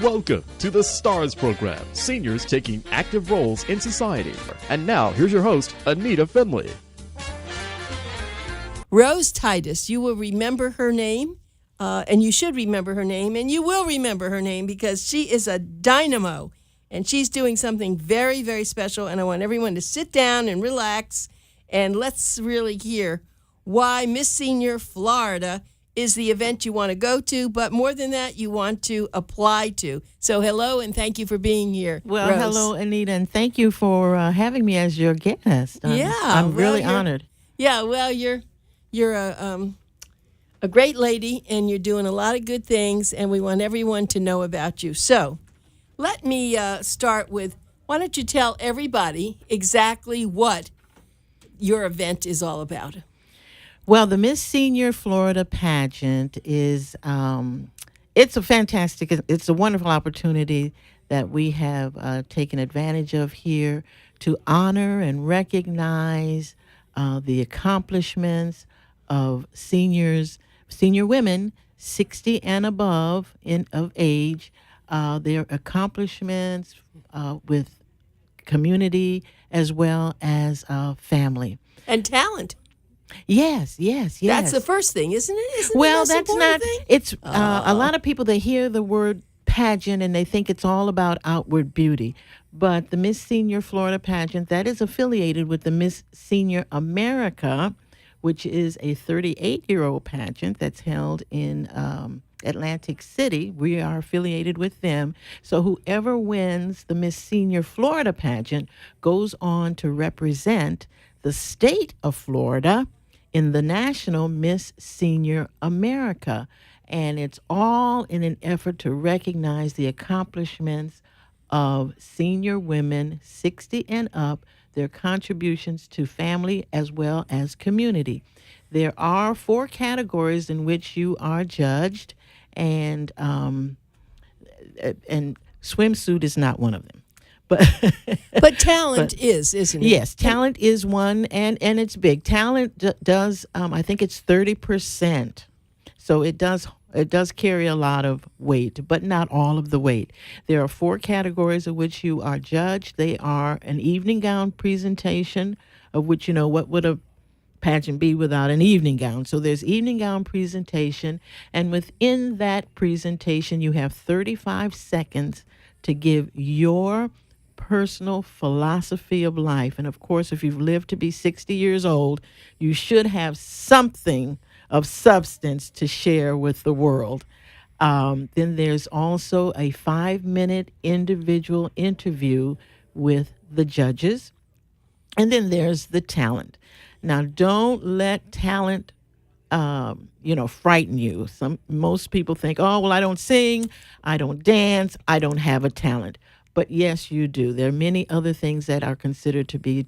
Welcome to the STARS program, seniors taking active roles in society. And now, here's your host, ANITA FINLEY. Rose TYDUS, you will remember her name, and you should remember her name, and you will remember her name because she is a dynamo, and she's doing something very, very special, and I want everyone to sit down and relax, and let's really hear why Miss Senior Florida is the event you want to go to, but more than that, you want to apply to. So hello, and thank you for being here, Well, Rose. hello, Anita, and thank you for having me as your guest. I'm really honored. Yeah, well, you're a great lady, and you're doing a lot of good things, and we want everyone to know about you. So let me start with, why don't you tell everybody exactly what your event is all about? Well, the Miss Senior Florida pageant is, it's a wonderful opportunity that we have taken advantage of here to honor and recognize the accomplishments of senior women 60 and above of age, their accomplishments with community as well as family. And talent. Yes. That's the first thing, isn't it? Isn't Well, the most that's important not. thing? It's a lot of people, they hear the word pageant and they think it's all about outward beauty. But the Miss Senior Florida pageant, that is affiliated with the Miss Senior America, which is a 38-year-old pageant that's held in Atlantic City. We are affiliated with them. So whoever wins the Miss Senior Florida pageant goes on to represent the state of Florida in the National Miss Senior America. And it's all in an effort to recognize the accomplishments of senior women 60 and up, their contributions to family as well as community. There are 4 categories in which you are judged, and swimsuit is not one of them. But talent is, isn't it? Yes, talent is one, and it's big. Talent does, I think it's 30%. So it does carry a lot of weight, but not all of the weight. There are 4 categories of which you are judged. They are an evening gown presentation, of which, what would a pageant be without an evening gown? So there's evening gown presentation, and within that presentation, you have 35 seconds to give your personal philosophy of life. And of course, if you've lived to be 60 years old, you should have something of substance to share with the world. Then there's also a 5-minute individual interview with the judges. And then there's the talent. Now, don't let talent frighten you. Most people think, oh, well, I don't sing, I don't dance, I don't have a talent. But yes, you do. There are many other things that are considered to be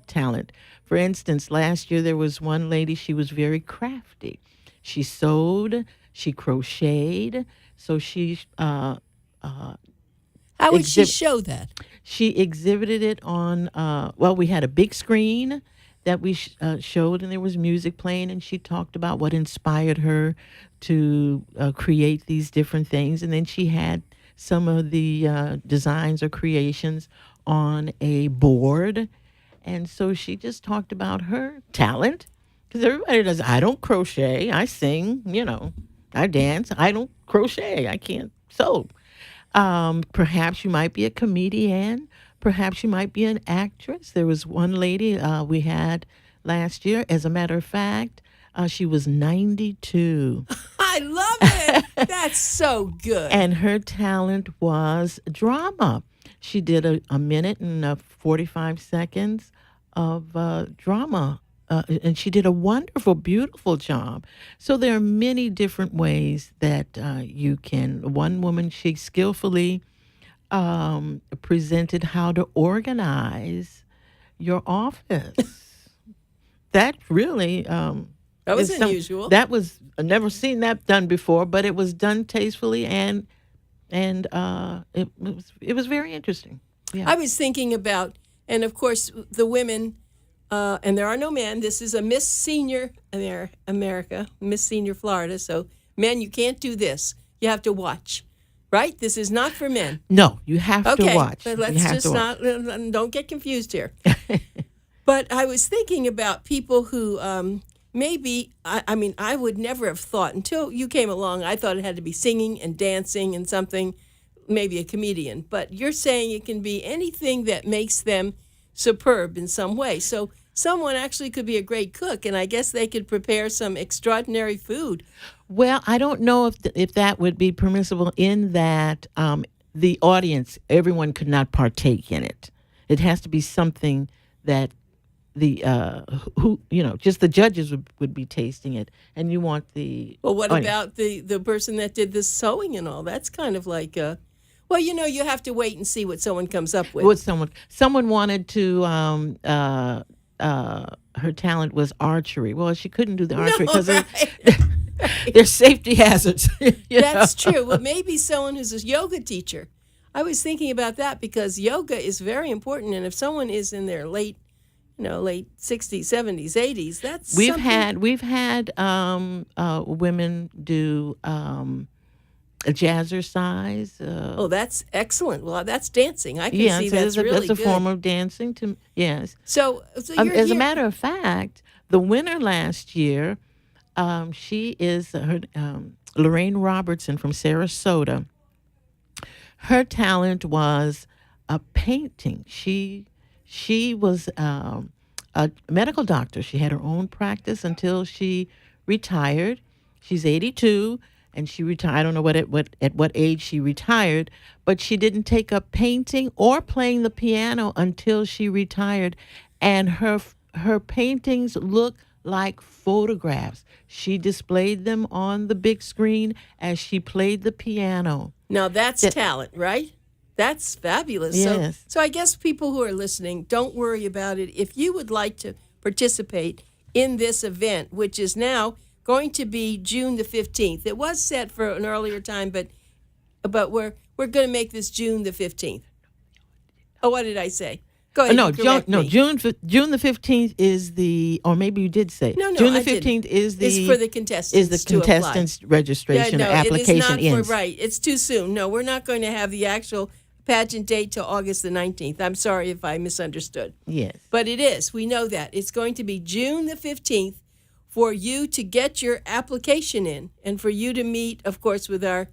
talent. For instance, last year there was one lady, she was very crafty. She sewed, she crocheted, so she... How would she show that? She exhibited it on, we had a big screen that we showed, and there was music playing, and she talked about what inspired her to create these different things. And then she had some of the designs or creations on a board. And so she just talked about her talent, because everybody does. I don't crochet, I sing, I dance, I don't crochet, I can't sew. Perhaps you might be a comedian, perhaps you might be an actress. There was one lady we had last year, as a matter of fact, she was 92. I love it. That's so good. And her talent was drama. She did a minute and 45 seconds of drama, and she did a wonderful, beautiful job. So there are many different ways that you can. One woman, she skillfully presented how to organize your office. That really... that was unusual. I've never seen that done before, but it was done tastefully, and it was very interesting. Yeah. I was thinking about, and of course the women, and there are no men. This is a Miss Senior America, Miss Senior Florida. So men, you can't do this. You have to watch. right? This is not for men. No, you have to watch. But You let's have just to watch. not, don't get confused here. But I was thinking about people who maybe, I mean, I would never have thought until you came along, I thought it had to be singing and dancing and something, maybe a comedian. But you're saying it can be anything that makes them superb in some way. So someone actually could be a great cook, and I guess they could prepare some extraordinary food. Well, I don't know if that would be permissible in that the audience, everyone could not partake in it. It has to be something that the just the judges would be tasting it, and you want the. Well, what about the person that did the sewing and all? That's kind of like well, you have to wait and see what someone comes up with. What someone wanted to her talent was archery. Well, she couldn't do the archery because there's safety hazards. That's true. Well, maybe someone who's a yoga teacher. I was thinking about that because yoga is very important, and if someone is in their late 60s, 70s, 80s, that's we've something. had women do a jazzercise. Oh, that's excellent. Well, that's dancing. I can see so that's really that's a good. form of dancing. Yes. So you're As a here. matter of fact, the winner last year, she is Lorraine Robertson from Sarasota. Her talent was painting. She was a medical doctor. She had her own practice until she retired. She's 82, and she retired. I don't know at what age she retired, but she didn't take up painting or playing the piano until she retired, and her paintings look like photographs. She displayed them on the big screen as she played the piano. Now that's talent, right? That's fabulous. Yes. So I guess people who are listening, don't worry about it. If you would like to participate in this event, which is now going to be June the 15th. It was set for an earlier time, but we're going to make this June the 15th. Oh, what did I say? Go ahead. No, correct me. June the 15th is or maybe you did say. No, June the I didn't. 15th is It's for the contestants. is the to apply. contestants registration Yeah, no, application it is not ends. right. It's too soon. No, we're not going to have the actual pageant date till August the 19th. I'm sorry if I misunderstood. Yes. But it is. We know that. It's going to be June the 15th for you to get your application in and for you to meet, of course, with our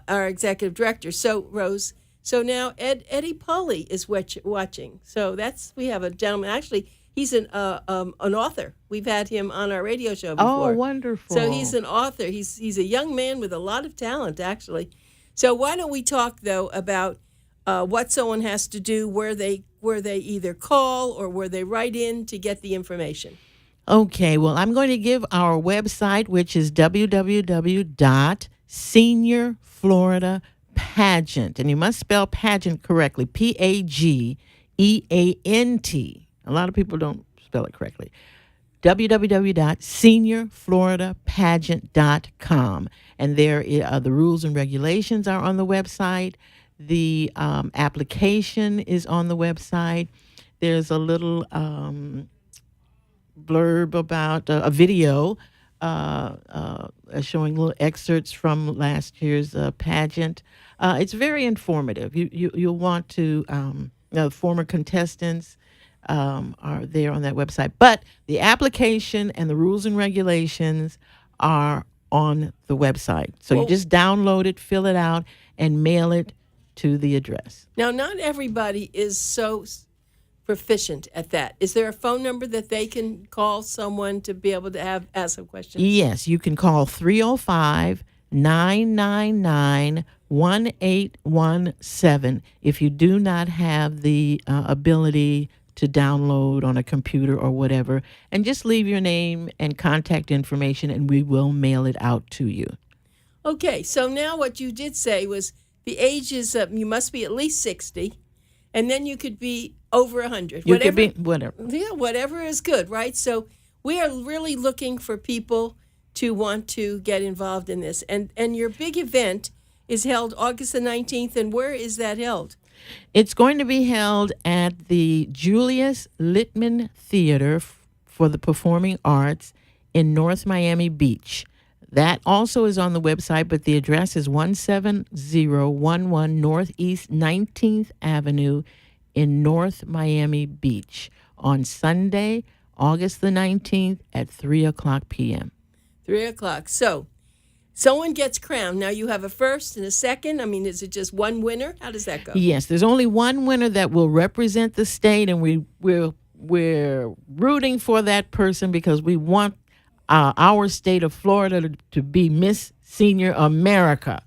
executive director. So, Rose, so now Eddie Polly is watching. So we have a gentleman. Actually, he's an author. We've had him on our radio show before. Oh, wonderful. So he's an author. He's a young man with a lot of talent, actually. So why don't we talk, though, about what someone has to do, where they either call or where they write in to get the information. Okay, well, I'm going to give our website, which is www.seniorfloridapageant, and you must spell pageant correctly, Pageant. A lot of people don't spell it correctly. www.seniorfloridapageant.com, and there the rules and regulations are on the website. The application is on the website. There's a little blurb about a video showing little excerpts from last year's pageant. It's very informative. You'll want to former contestants are there on that website, but the application and the rules and regulations are on the website. So you just download it, fill it out, and mail it to the address. Now, not everybody is so proficient at that. Is there a phone number that they can call someone to be able to ask some questions? Yes, you can call 305-999-1817 if you do not have the ability to download on a computer or whatever, and just leave your name and contact information, and we will mail it out to you. Okay, so now what you did say was the age is you must be at least 60, and then you could be over 100. You could be whatever. Yeah, whatever is good, right? So we are really looking for people to want to get involved in this. And your big event is held August the 19th, and where is that held? It's going to be held at the Julius Littman Theater for the Performing Arts in North Miami Beach. That also is on the website, but the address is 17011 Northeast 19th Avenue in North Miami Beach on Sunday, August the 19th at 3 o'clock p.m. 3 o'clock. So someone gets crowned. Now you have a first and a second. I mean, is it just one winner? How does that go? Yes, there's only one winner that will represent the state, and we're rooting for that person because we want our state of Florida to be Miss Senior America.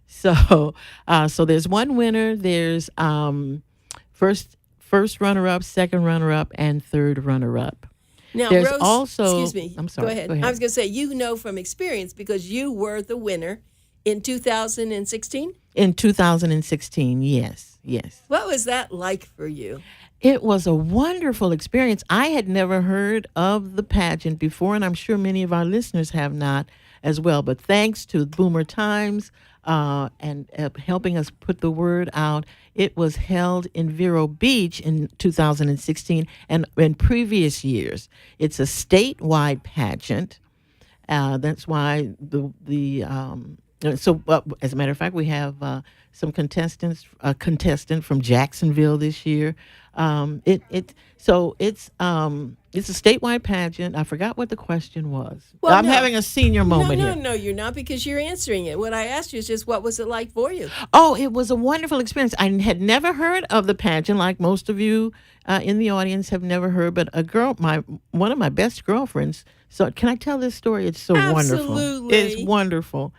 So there's one winner. There's first runner-up, second runner-up, and third runner-up. Now, There's Rose, also, excuse me. I'm sorry. Go ahead. Go ahead. I was going to say, you know from experience because you were the winner in 2016. In 2016, yes. What was that like for you? It was a wonderful experience. I had never heard of the pageant before, and I'm sure many of our listeners have not as well. But thanks to Boomer Times and helping us put the word out, it was held in Vero Beach in 2016 and in previous years. It's a statewide pageant. That's why as a matter of fact, we have some contestants. A contestant from Jacksonville this year. It's a statewide pageant. I forgot what the question was. Well, I'm no. having a senior moment here. No, you're not because you're answering it. What I asked you is just what was it like for you? Oh, it was a wonderful experience. I had never heard of the pageant, like most of you in the audience have never heard. But one of my best girlfriends. So can I tell this story? It's so wonderful. Absolutely. It's wonderful.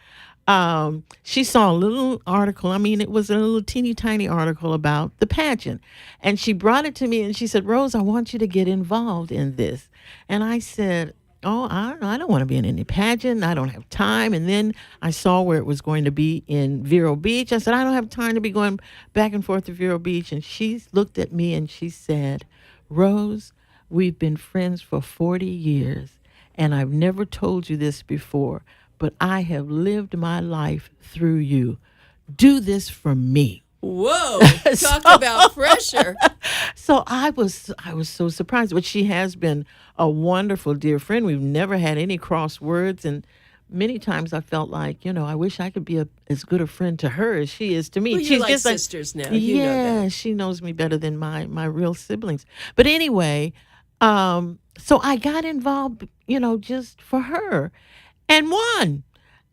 She saw a little article. I mean, it was a little teeny tiny article about the pageant. And she brought it to me and she said, Rose, I want you to get involved in this. And I said, oh, I don't want to be in any pageant. I don't have time. And then I saw where it was going to be in Vero Beach. I said, I don't have time to be going back and forth to Vero Beach. And she looked at me and she said, Rose, we've been friends for 40 years. And I've never told you this before, but I have lived my life through you. Do this for me. Whoa, talk about pressure. So I was so surprised, but she has been a wonderful dear friend. We've never had any cross words, and many times I felt like, I wish I could be as good a friend to her as she is to me. Well, you're like sisters now. You know that. She knows me better than my real siblings. But anyway, so I got involved, just for her, and won.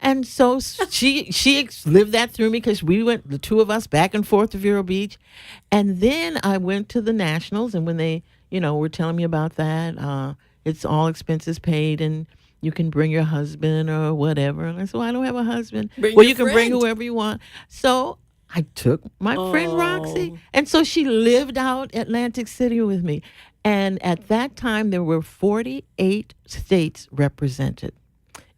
And so she lived that through me because we went, the two of us, back and forth to Vero Beach. And then I went to the Nationals, and when they, were telling me about that, it's all expenses paid, and you can bring your husband or whatever. And I said, well, I don't have a husband. You can bring whoever you want. So I took my friend Roxy. And so she lived out Atlantic City with me. And at that time, there were 48 states represented.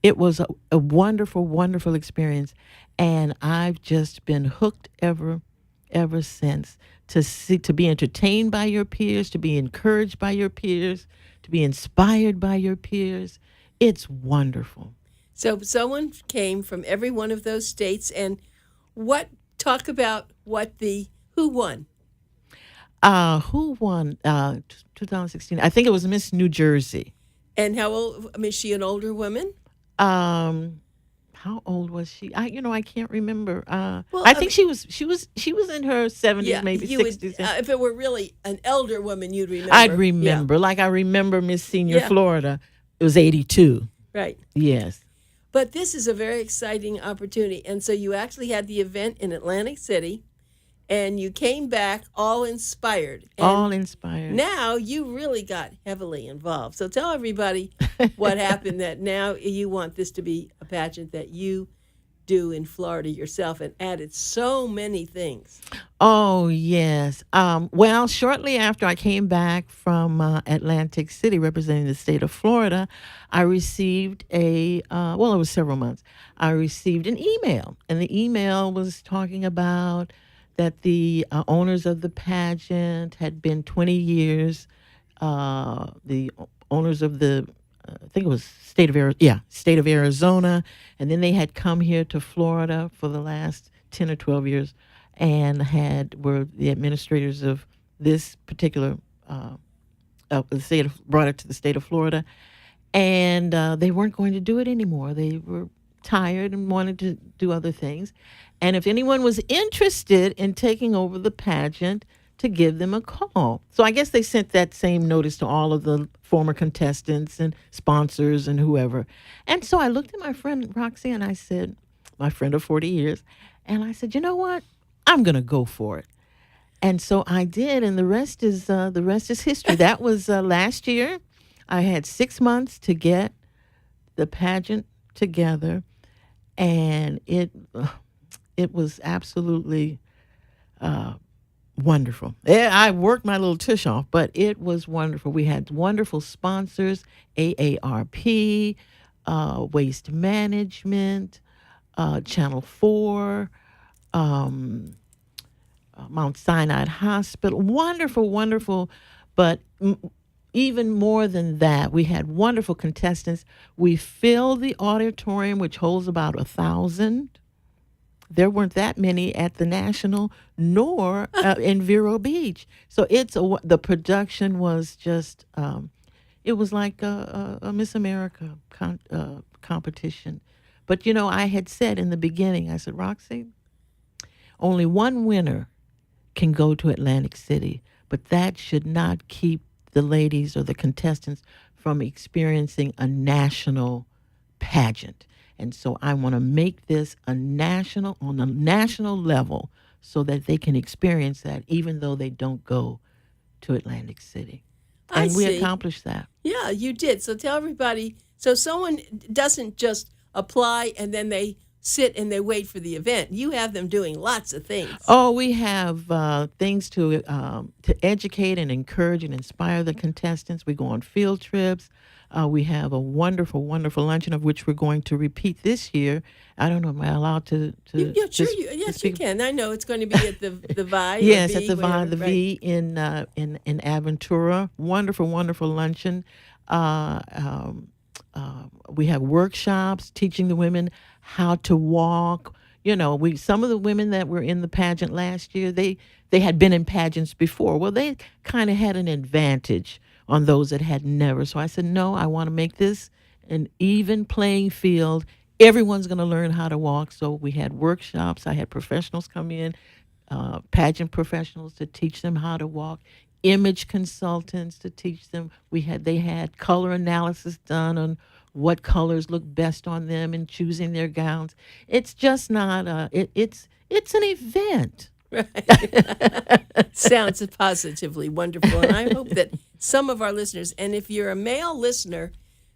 It was a wonderful, wonderful experience, and I've just been hooked ever since. To be entertained by your peers, to be encouraged by your peers, to be inspired by your peers. It's wonderful. So someone came from every one of those states, and talk about who won? Who won 2016? I think it was Miss New Jersey. And how old? I mean, is she an older woman? How old was she? I can't remember. I think she was in her 70s, maybe 60s. If it were really an elder woman, you'd remember. I'd remember. Like I remember Miss Senior Florida. It was 82. Right. Yes. But this is a very exciting opportunity. And so you actually had the event in Atlantic City, and you came back all inspired. And all inspired. Now you really got heavily involved. So tell everybody what happened, that now you want this to be a pageant that you do in Florida yourself, and added so many things. Oh, yes. Well, shortly after I came back from Atlantic City representing the state of Florida, I received it was several months. I received an email, and the email was talking about that the owners of the pageant had been 20 years, the owners of the, I think it was state of Arizona, and then they had come here to Florida for the last 10 or 12 years and were the administrators of this particular, brought it to the state of Florida, and they weren't going to do it anymore. They were tired and wanted to do other things. And if anyone was interested in taking over the pageant, to give them a call. So I guess they sent that same notice to all of the former contestants and sponsors and whoever. And so I looked at my friend Roxy and I said, my friend of 40 years, and I said, you know what? I'm going to go for it. And so I did, and the rest is history. That was last year. I had 6 months to get the pageant together, and it was absolutely wonderful. I worked my little tush off, but it was wonderful. We had wonderful sponsors: AARP, Waste Management, Channel 4, Mount Sinai Hospital. Wonderful, wonderful. But even more than that, we had wonderful contestants. We filled the auditorium, which holds about 1,000. There weren't that many at the National, nor in Vero Beach. So the production was just, it was like a Miss America competition. But, you know, I had said in the beginning, I said, Roxy, only one winner can go to Atlantic City, but that should not keep the ladies or the contestants from experiencing a national pageant. And so I want to make this on a national level so that they can experience that even though they don't go to Atlantic City. And we accomplished that. Yeah, you did. So tell everybody, so someone doesn't just apply and then they sit and they wait for the event. You have them doing lots of things. Oh, we have things to educate and encourage and inspire the contestants. We go on field trips. We have a wonderful, wonderful luncheon of which we're going to repeat this year. I don't know, am I allowed to yeah, sure. Yes, you can. I know it's going to be at the Vi. Yes, at the Vi, the V in Aventura. Wonderful, wonderful luncheon. We have workshops teaching the women how to walk. You know, some of the women that were in the pageant last year, they had been in pageants before. Well, they kind of had an advantage on those that had never. So I said, no, I want to make this an even playing field. Everyone's going to learn how to walk. So we had workshops. I had professionals come in, pageant professionals to teach them how to walk, image consultants to teach them. They had color analysis done on what colors look best on them in choosing their gowns. It's just not it's an event. Right. Sounds positively wonderful. And I hope that some of our listeners, and if you're a male listener,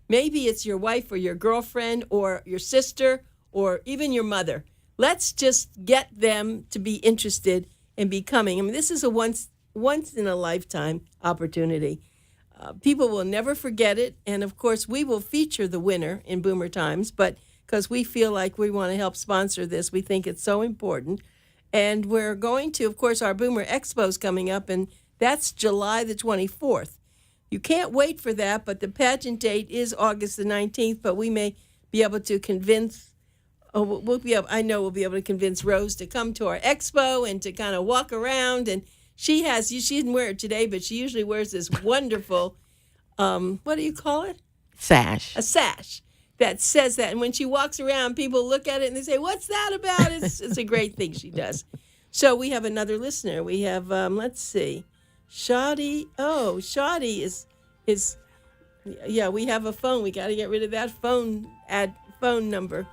maybe it's your wife or your girlfriend or your sister or even your mother. Let's just get them to be interested in becoming. I mean, this is a once in a lifetime opportunity. People will never forget it. And of course, we will feature the winner in Boomer Times, but because we feel like we want to help sponsor this, we think it's so important. And we're going to, of course, our Boomer Expo is coming up, and that's July the 24th. You can't wait for that, but the pageant date is August the 19th, but we may be able to convince, I know we'll be able to convince Rose to come to our expo and to kind of walk around. And she didn't wear it today, but she usually wears this wonderful, what do you call it? Sash. A sash that says that. And when she walks around, people look at it and they say, what's that about? It's a great thing she does. So we have another listener. We have, let's see, Shadi. Oh, Shadi is, yeah, we have a phone. We got to get rid of that phone number.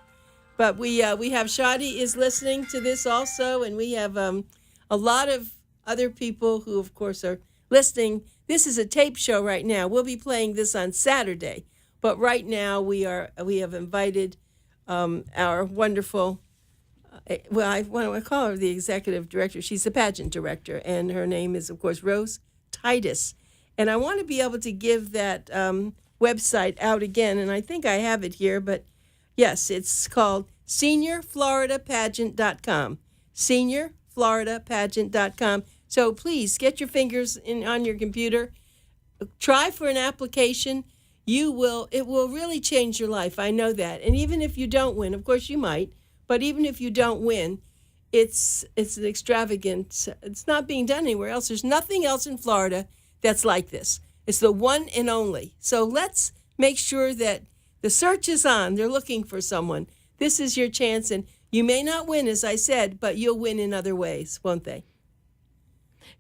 But we have Shadi is listening to this also. And we have a lot of other people who, of course, are listening. This is a tape show right now. We'll be playing this on Saturday. But right now we have invited our wonderful, I want to call her the executive director. She's the pageant director, and her name is, of course, Rose TYDUS. And I want to be able to give that website out again, and I think I have it here. But yes, it's called SeniorFloridaPageant.com. SeniorFloridaPageant.com. So please get your fingers on your computer. Try for an application. It will really change your life. I know that. And even if you don't win, of course you might, but even if you don't win, it's an extravagant, it's not being done anywhere else. There's nothing else in Florida that's like this. It's the one and only. So let's make sure that the search is on. They're looking for someone. this is your chance. And you may not win, as I said, but you'll win in other ways, won't they?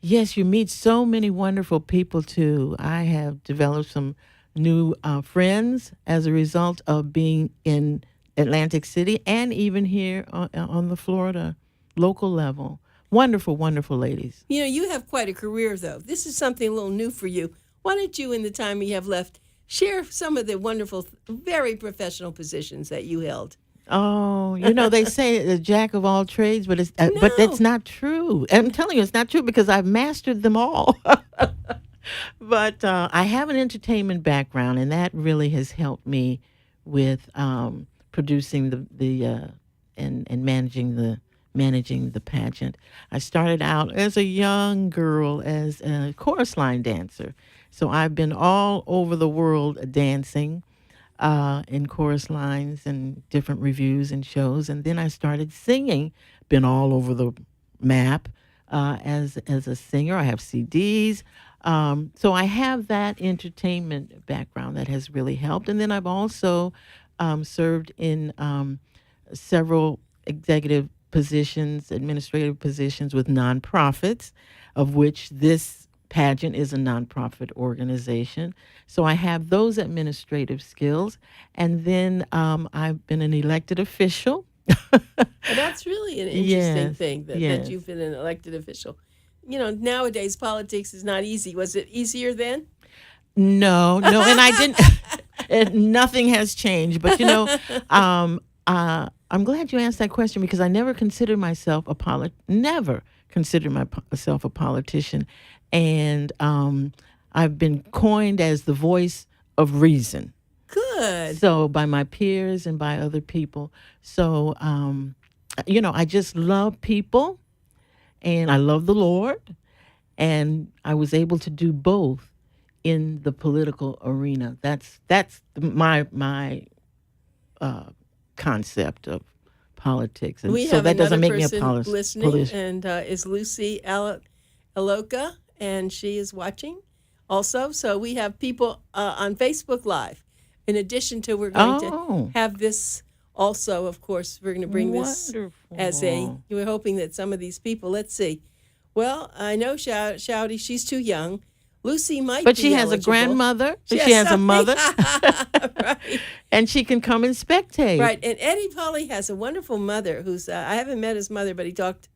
Yes, you meet so many wonderful people too. I have developed some new friends as a result of being in Atlantic City and even here on the Florida local level. Wonderful, wonderful ladies. You know, you have quite a career, though. This is something a little new for you. Why don't you, in the time we have left, share some of the wonderful, very professional positions that you held? Oh, they say a jack of all trades, but but No. that's not true. I'm telling you, it's not true because I've mastered them all. But I have an entertainment background, and that really has helped me with producing and managing the pageant. I started out as a young girl as a chorus line dancer, so I've been all over the world dancing. In chorus lines and different reviews and shows, and then I started singing. Been all over the map as a singer. I have CDs, so I have that entertainment background that has really helped. And then I've also served in several executive positions, administrative positions with nonprofits, of which this Pageant is a nonprofit organization. So I have those administrative skills. And then I've been an elected official. Well, that's really an interesting Yes, thing that yes. you've been an elected official. You know, nowadays politics is not easy. Was it easier then? No, and I didn't. Nothing has changed. But I'm glad you asked that question because I never considered myself never considered myself a politician, and I've been coined as the voice of reason. Good. So by my peers and by other people. So I just love people, and I love the Lord, and I was able to do both in the political arena. That's my concept of politics, and We so have that doesn't another make me a person listening, politician. and is Lucy Aloka, and she is watching also. So we have people on Facebook Live. In addition to, we're going to have this also, of course, we're going to bring this as we're hoping that some of these people, let's see. Well, I know Shouty, she's too young. Lucy might But be she has eligible. a grandmother. Yes. She has a mother. Right. And she can come and spectate. Right, and Eddie Polly has a wonderful mother who's, I haven't met his mother, but he talked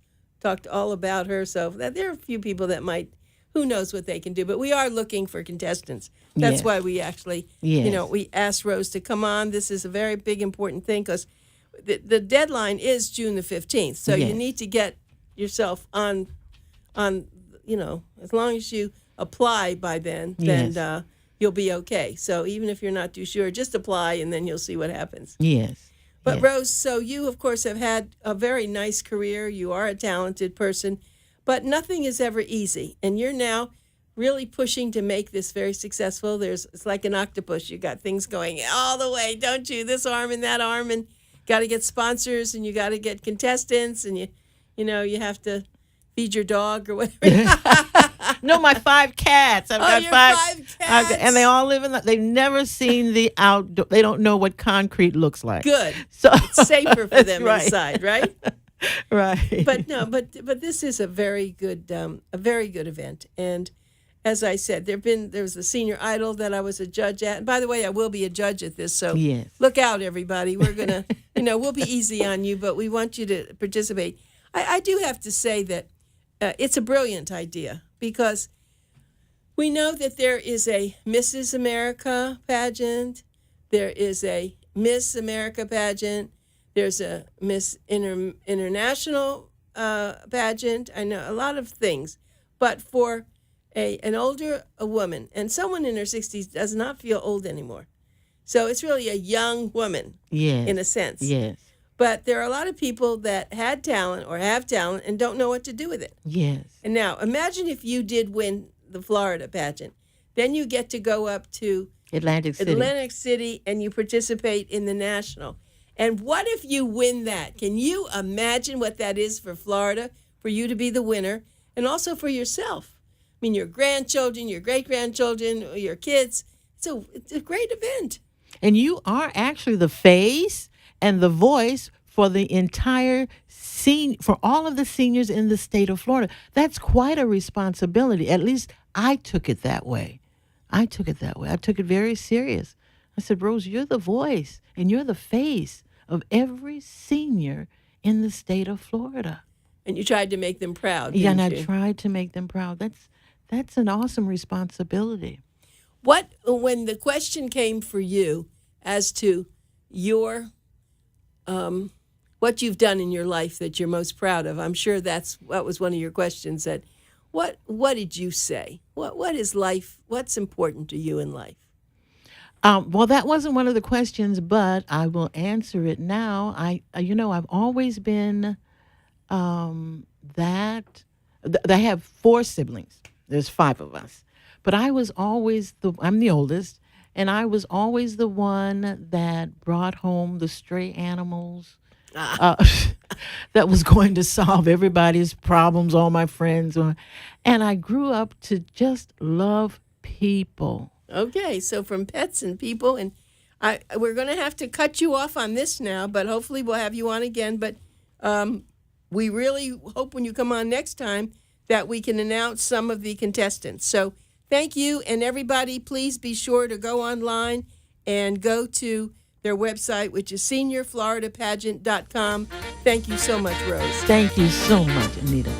all about her. So there are a few people that might, who knows what they can do. But we are looking for contestants. That's Yes. why we actually, Yes. we asked Rose to come on. This is a very big, important thing because the deadline is June the 15th. So you Yes. need to get yourself on, as long as you apply by then Yes. you'll be okay. So even if you're not too sure, just apply and then you'll see what happens. Yes. But Yes. Rose, so you, of course, have had a very nice career. You are a talented person, but nothing is ever easy. And you're now really pushing to make this very successful. It's like an octopus. You got things going all the way, don't you? This arm and that arm, and got to get sponsors, and you got to get contestants, and you have to feed your dog or whatever. No, my 5 cats. I've got your 5 cats. cats. And they all live they've never seen the outdoor. They don't know what concrete looks like. Good. So It's safer for them right. inside, right? Right. But no, but this is a very good event. And as I said, there was a Senior Idol that I was a judge at. And by the way, I will be a judge at this. So Yes. look out, everybody. We're gonna, we'll be easy on you, but we want you to participate. I do have to say that it's a brilliant idea because we know that there is a Mrs. America pageant, there is a Miss America pageant, there's a Miss International pageant. I know a lot of things, but for an older woman and someone in her 60s does not feel old anymore. So it's really a young woman, Yes. in a sense. Yes. But there are a lot of people that had talent or have talent and don't know what to do with it. Yes. And now, imagine if you did win the Florida pageant. Then you get to go up to Atlantic City. And you participate in the national. And what if you win that? Can you imagine what that is for Florida, for you to be the winner, and also for yourself? I mean, your grandchildren, your great-grandchildren, your kids. It's a great event. And you are actually the face and the voice for the entire for all of the seniors in the state of Florida. That's quite a responsibility. At least I took it that way. I took it very serious. I said, Rose, you're the voice and you're the face of every senior in the state of Florida. And you tried to make them proud, Yeah, and didn't you? I tried to make them proud. That's an awesome responsibility. When the question came for you as to your what you've done in your life that you're most proud of, I'm sure that was one of your questions. That what did you say? What is life? What's important to you in life? Well, that wasn't one of the questions, but I will answer it now. I've always been I have 4 siblings. There's 5 of us. But I'm the oldest, and I was always the one that brought home the stray animals that was going to solve everybody's problems, all my friends. And I grew up to just love people. Okay, so from pets and people, and we're going to have to cut you off on this now, but hopefully we'll have you on again. But we really hope when you come on next time that we can announce some of the contestants. So thank you, and everybody, please be sure to go online and go to their website, which is seniorfloridapageant.com. Thank you so much, Rose. Thank you so much, Anita.